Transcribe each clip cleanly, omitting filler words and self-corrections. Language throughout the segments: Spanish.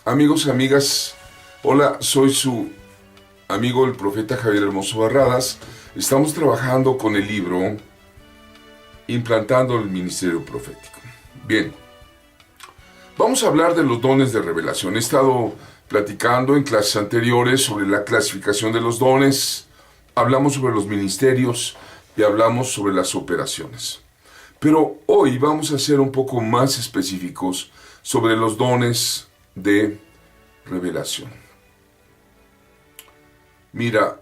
Amigos y amigas, hola, soy su amigo el profeta Javier Hermoso Barradas. Estamos trabajando con el libro Implantando el Ministerio Profético. Bien, vamos a hablar de los dones de revelación. He estado platicando en clases anteriores sobre la clasificación de los dones, hablamos sobre los ministerios y hablamos sobre las operaciones. Pero hoy vamos a ser un poco más específicos sobre los dones de revelación. Mira,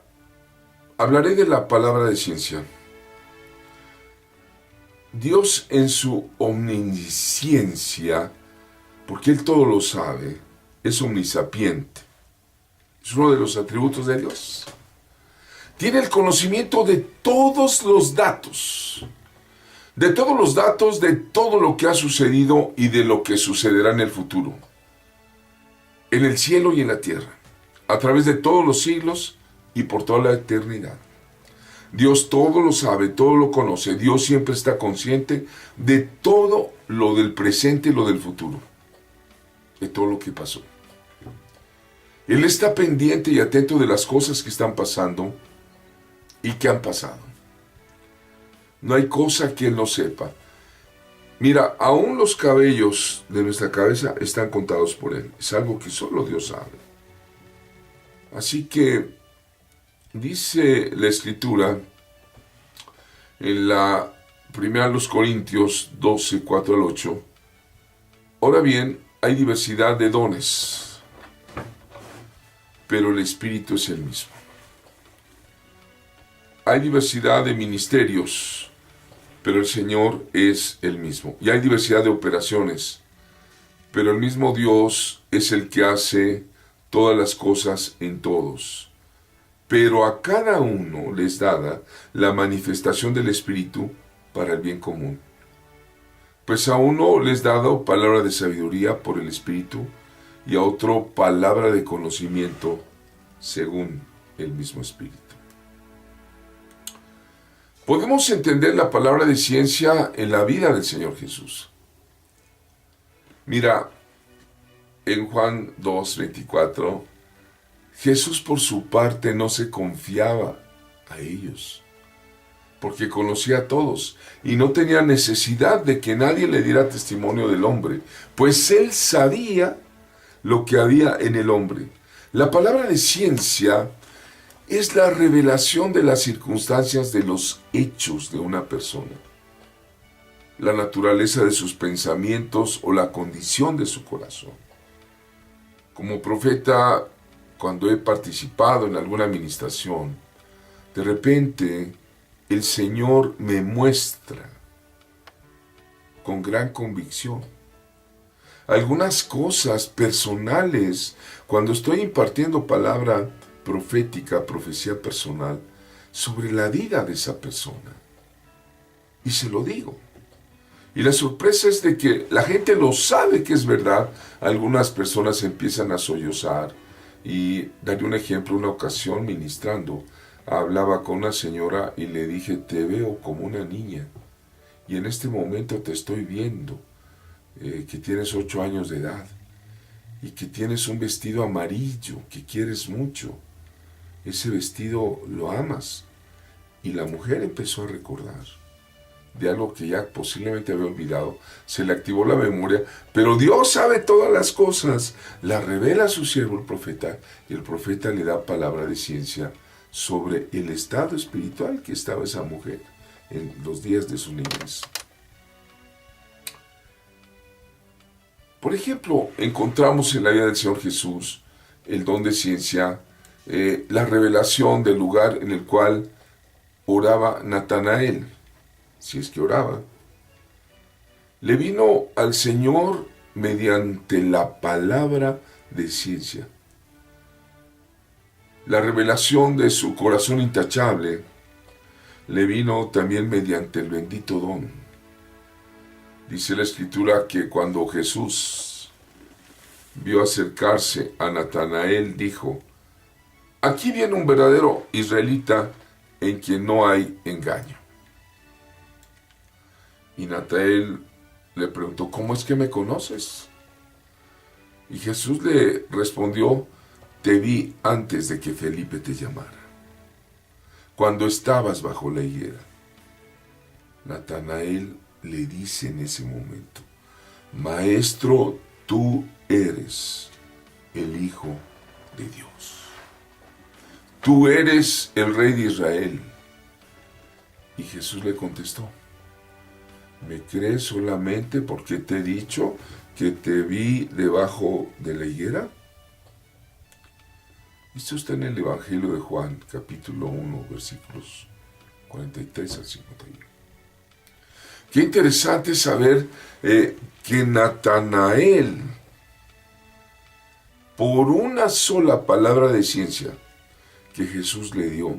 hablaré de la palabra de ciencia. Dios en su omnisciencia, porque Él todo lo sabe, es omnisapiente. Es uno de los atributos de Dios. Tiene el conocimiento de todos los datos. De todo lo que ha sucedido y de lo que sucederá en el futuro. En el cielo y en la tierra, a través de todos los siglos y por toda la eternidad. Dios todo lo sabe, todo lo conoce. Dios siempre está consciente de todo lo del presente y lo del futuro, de todo lo que pasó. Él está pendiente y atento de las cosas que están pasando y que han pasado. No hay cosa que Él no sepa. Mira, aún los cabellos de nuestra cabeza están contados por Él. Es algo que solo Dios sabe. Así que dice la Escritura en la primera de los Corintios 12, 4 al 8. Ahora bien, hay diversidad de dones, pero el Espíritu es el mismo. Hay diversidad de ministerios, pero el Señor es el mismo. Y hay diversidad de operaciones, pero el mismo Dios es el que hace todas las cosas en todos. Pero a cada uno les dada la manifestación del Espíritu para el bien común. Pues a uno les dado palabra de sabiduría por el Espíritu, y a otro palabra de conocimiento según el mismo Espíritu. Podemos entender la palabra de ciencia en la vida del Señor Jesús. Mira, en Juan 2:24, Jesús por su parte no se confiaba a ellos, porque conocía a todos y no tenía necesidad de que nadie le diera testimonio del hombre, pues Él sabía lo que había en el hombre. La palabra de ciencia es la revelación de las circunstancias de los hechos de una persona, la naturaleza de sus pensamientos o la condición de su corazón. Como profeta, cuando he participado en alguna administración, de repente el Señor me muestra con gran convicción algunas cosas personales cuando estoy impartiendo palabra profética, profecía personal, sobre la vida de esa persona. Y se lo digo. Y la sorpresa es de que la gente lo sabe que es verdad. Algunas personas empiezan a sollozar. Y daré un ejemplo, una ocasión ministrando, hablaba con una señora y le dije, te veo como una niña. Y en este momento te estoy viendo, que tienes 8 años de edad. Y que tienes un vestido amarillo que quieres mucho. Ese vestido lo amas. Y la mujer empezó a recordar de algo que ya posiblemente había olvidado. Se le activó la memoria, pero Dios sabe todas las cosas. La revela a su siervo el profeta, y el profeta le da palabra de ciencia sobre el estado espiritual que estaba esa mujer en los días de su niñez. Por ejemplo, encontramos en la vida del Señor Jesús el don de ciencia, la revelación del lugar en el cual oraba Natanael, si es que oraba. Le vino al Señor mediante la palabra de ciencia. La revelación de su corazón intachable le vino también mediante el bendito don. Dice la Escritura que cuando Jesús vio acercarse a Natanael, dijo, aquí viene un verdadero israelita en quien no hay engaño. Y Natanael le preguntó, ¿cómo es que me conoces? Y Jesús le respondió: te vi antes de que Felipe te llamara, cuando estabas bajo la higuera. Natanael le dice en ese momento: Maestro, tú eres el Hijo de Dios. Tú eres el Rey de Israel. Y Jesús le contestó: ¿me crees solamente porque te he dicho que te vi debajo de la higuera? Esto está en el Evangelio de Juan, capítulo 1, versículos 43 al 51. Qué interesante saber que Natanael, por una sola palabra de ciencia que Jesús le dio,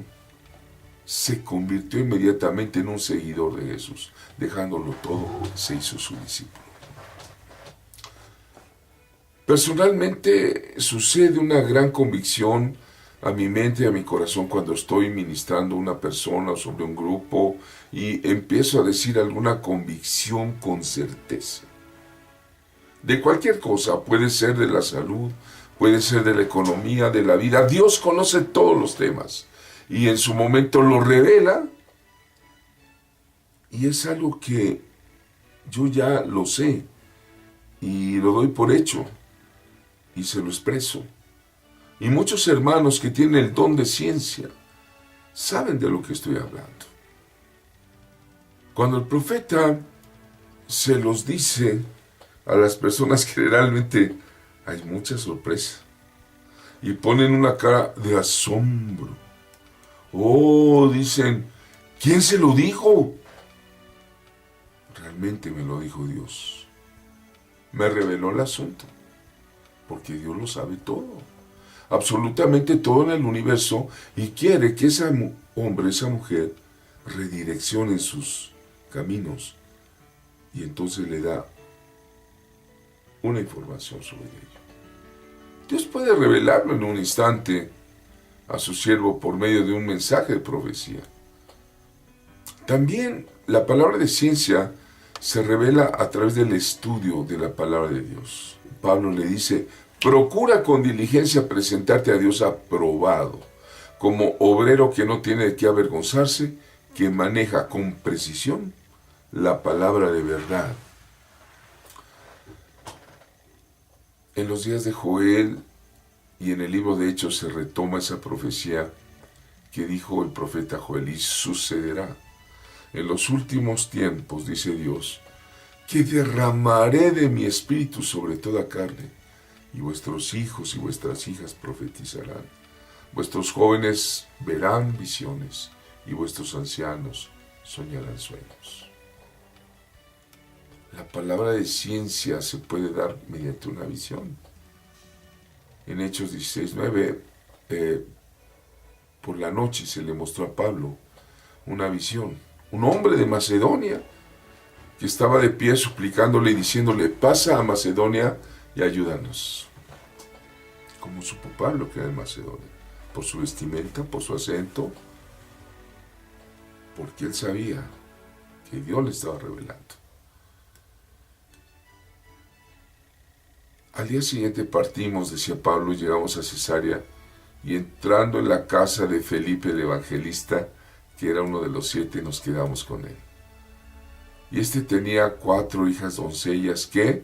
se convirtió inmediatamente en un seguidor de Jesús. Dejándolo todo, se hizo su discípulo. Personalmente sucede una gran convicción a mi mente y a mi corazón cuando estoy ministrando a una persona o sobre un grupo y empiezo a decir alguna convicción con certeza. De cualquier cosa, puede ser de la salud, puede ser de la economía, de la vida. Dios conoce todos los temas y en su momento lo revela, y es algo que yo ya lo sé y lo doy por hecho y se lo expreso. Y muchos hermanos que tienen el don de ciencia saben de lo que estoy hablando. Cuando el profeta se los dice a las personas, generalmente hay mucha sorpresa y ponen una cara de asombro. Oh, dicen: ¿quién se lo dijo? Realmente me lo dijo Dios. Me reveló el asunto, porque Dios lo sabe todo, absolutamente todo en el universo, y quiere que ese hombre, esa mujer, redireccione sus caminos, y entonces le da una información sobre ello. Dios puede revelarlo en un instante a su siervo por medio de un mensaje de profecía. También la palabra de ciencia se revela a través del estudio de la palabra de Dios. Pablo le dice: procura con diligencia presentarte a Dios aprobado, como obrero que no tiene de qué avergonzarse, que maneja con precisión la palabra de verdad. En los días de Joel y en el libro de Hechos se retoma esa profecía que dijo el profeta Joel: y sucederá en los últimos tiempos, dice Dios, que derramaré de mi espíritu sobre toda carne, y vuestros hijos y vuestras hijas profetizarán, vuestros jóvenes verán visiones, y vuestros ancianos soñarán sueños. La palabra de ciencia se puede dar mediante una visión. En Hechos 16:9, por la noche se le mostró a Pablo una visión. Un hombre de Macedonia que estaba de pie suplicándole y diciéndole: pasa a Macedonia y ayúdanos. ¿Cómo supo Pablo que era de Macedonia? Por su vestimenta, por su acento, porque él sabía que Dios le estaba revelando. Al día siguiente partimos, decía Pablo, y llegamos a Cesarea, y entrando en la casa de Felipe el evangelista, que era uno de los 7, nos quedamos con él. Y este tenía 4 hijas doncellas que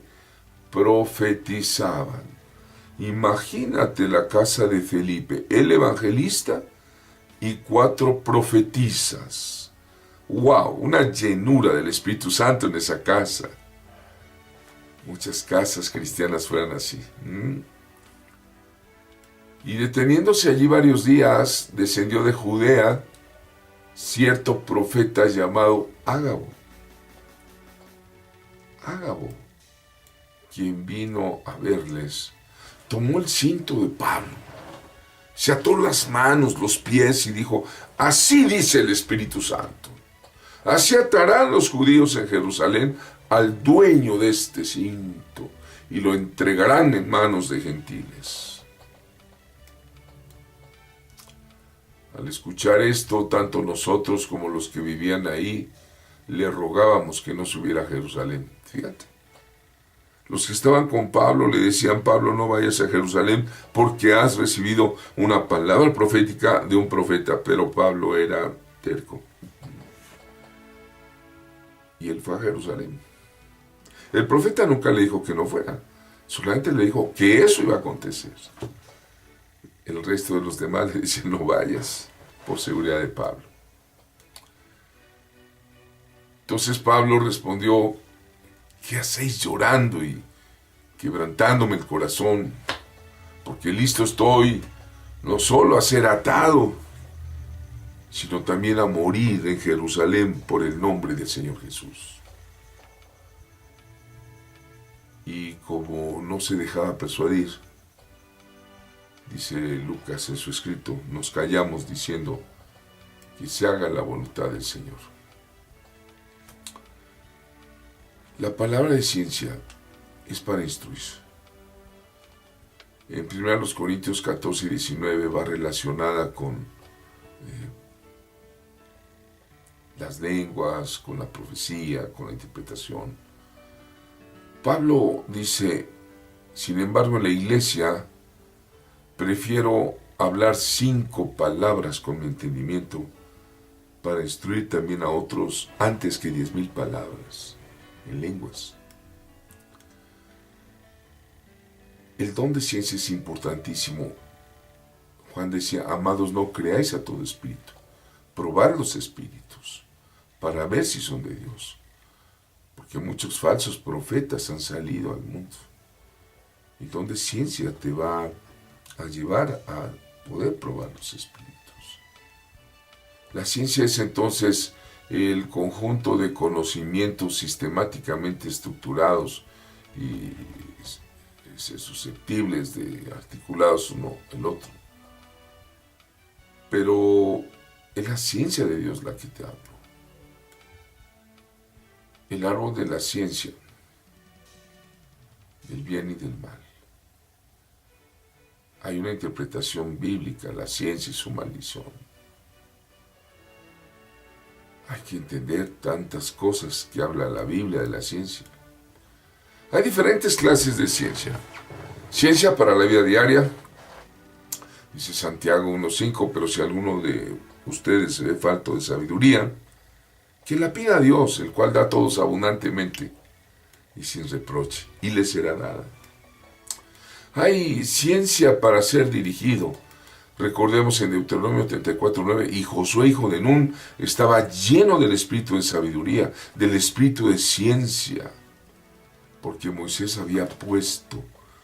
profetizaban. Imagínate la casa de Felipe, el evangelista y 4 profetisas. ¡Wow! Una llenura del Espíritu Santo en esa casa. Muchas casas cristianas fueran así. Y deteniéndose allí varios días, descendió de Judea cierto profeta llamado Ágabo. Ágabo, quien vino a verles, tomó el cinto de Pablo, se ató las manos, los pies y dijo: así dice el Espíritu Santo, así atarán los judíos en Jerusalén al dueño de este cinto y lo entregarán en manos de gentiles. Al escuchar esto, tanto nosotros como los que vivían ahí, le rogábamos que no subiera a Jerusalén. Fíjate, Los que estaban con Pablo le decían: Pablo, no vayas a Jerusalén porque has recibido una palabra profética de un profeta. Pero Pablo era terco. Y él fue a Jerusalén. El profeta nunca le dijo que no fuera. Solamente le dijo que eso iba a acontecer. El resto de los demás le dicen: no vayas, por seguridad de Pablo. Entonces Pablo respondió: ¿qué hacéis llorando y quebrantándome el corazón? Porque listo estoy no solo a ser atado, sino también a morir en Jerusalén por el nombre del Señor Jesús. Y como no se dejaba persuadir, dice Lucas en su escrito, nos callamos diciendo: que se haga la voluntad del Señor. La palabra de ciencia es para instruir. En 1 Corintios 14 y 19 va relacionada con las lenguas, con la profecía, con la interpretación. Pablo dice: sin embargo, en la iglesia prefiero hablar 5 palabras con mi entendimiento para instruir también a otros antes que 10,000 palabras en lenguas. El don de ciencia es importantísimo. Juan decía: amados, no creáis a todo espíritu, probad los espíritus para ver si son de Dios, porque muchos falsos profetas han salido al mundo. El don de ciencia te va a llevar a poder probar los espíritus. La ciencia es entonces el conjunto de conocimientos sistemáticamente estructurados y susceptibles de articulados uno en otro. Pero es la ciencia de Dios la que te hablo. El árbol de la ciencia, del bien y del mal. Hay una interpretación bíblica: la ciencia y su maldición. Hay que entender tantas cosas que habla la Biblia de la ciencia. Hay diferentes clases de ciencia. Ciencia para la vida diaria, dice Santiago 1:5, pero si alguno de ustedes se ve falto de sabiduría, que la pida a Dios, el cual da a todos abundantemente y sin reproche, y le será dada. Hay ciencia para ser dirigido. Recordemos en Deuteronomio 34:9, y Josué, hijo de Nun, estaba lleno del espíritu de sabiduría, del espíritu de ciencia, porque Moisés había puesto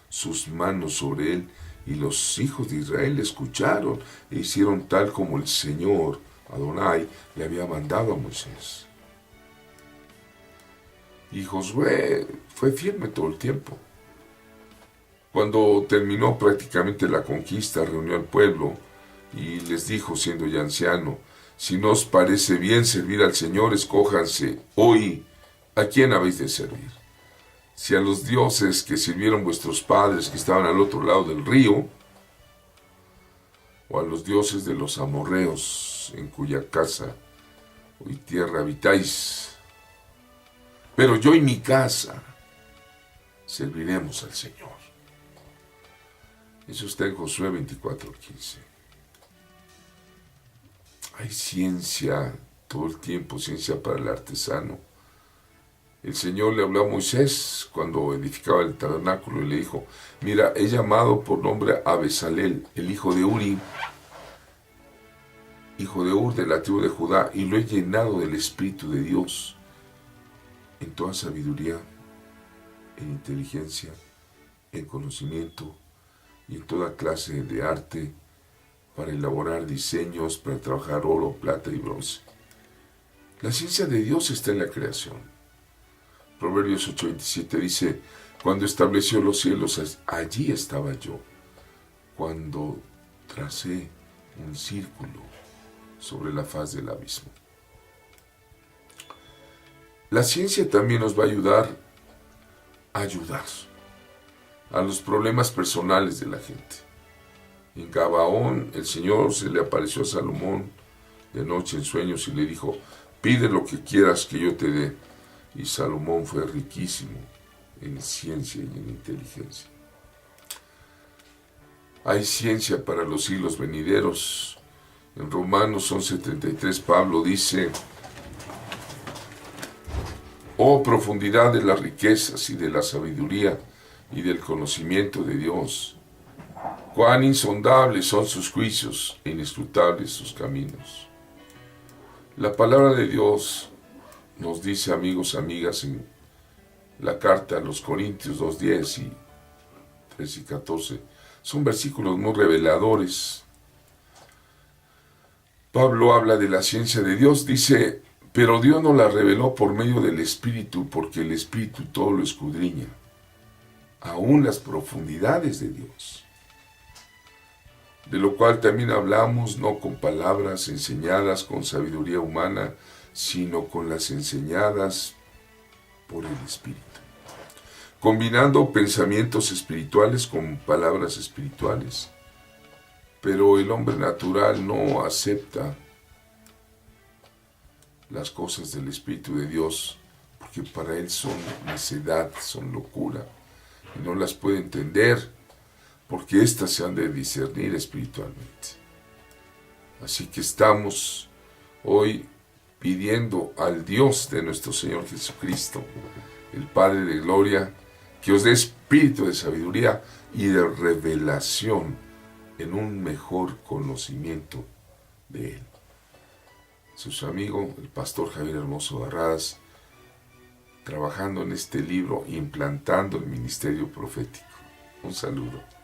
sus manos sobre él, y los hijos de Israel le escucharon e hicieron tal como el Señor, Adonai, le había mandado a Moisés. Y Josué fue firme todo el tiempo. Cuando terminó prácticamente la conquista, reunió al pueblo y les dijo, siendo ya anciano: si no os parece bien servir al Señor, escójanse hoy a quién habéis de servir. Si a los dioses que sirvieron vuestros padres que estaban al otro lado del río, o a los dioses de los amorreos en cuya casa y tierra habitáis. Pero yo y mi casa serviremos al Señor. Eso está en Josué 24:15. Hay ciencia todo el tiempo, ciencia para el artesano. El Señor le habló a Moisés cuando edificaba el tabernáculo y le dijo: mira, he llamado por nombre a Besaleel, el hijo de Uri, hijo de Ur, de la tribu de Judá, y lo he llenado del Espíritu de Dios, en toda sabiduría, en inteligencia, en conocimiento y en toda clase de arte, para elaborar diseños, para trabajar oro, plata y bronce. La ciencia de Dios está en la creación. Proverbios 8:27 dice: cuando estableció los cielos, allí estaba yo, cuando tracé un círculo sobre la faz del abismo. La ciencia también nos va a ayudar a los problemas personales de la gente. En Gabaón, el Señor se le apareció a Salomón de noche en sueños y le dijo: pide lo que quieras que yo te dé. Y Salomón fue riquísimo en ciencia y en inteligencia. Hay ciencia para los siglos venideros. En Romanos 11:33 Pablo dice: oh profundidad de las riquezas y de la sabiduría y del conocimiento de Dios, cuán insondables son sus juicios e inescrutables sus caminos. La palabra de Dios nos dice, amigos, amigas, en la carta a los Corintios 2:10 y 13 y 14, son versículos muy reveladores. Pablo habla de la ciencia de Dios, dice: pero Dios nos la reveló por medio del Espíritu, porque el Espíritu todo lo escudriña, aún las profundidades de Dios. De lo cual también hablamos, no con palabras enseñadas con sabiduría humana, sino con las enseñadas por el Espíritu, combinando pensamientos espirituales con palabras espirituales. Pero el hombre natural no acepta las cosas del Espíritu de Dios, porque para él son necedad, son locura, y no las puede entender, porque éstas se han de discernir espiritualmente. Así que estamos hoy pidiendo al Dios de nuestro Señor Jesucristo, el Padre de Gloria, que os dé espíritu de sabiduría y de revelación en un mejor conocimiento de Él. Su amigo, el pastor Javier Hermoso Barradas, trabajando en este libro, implantando el ministerio profético. Un saludo.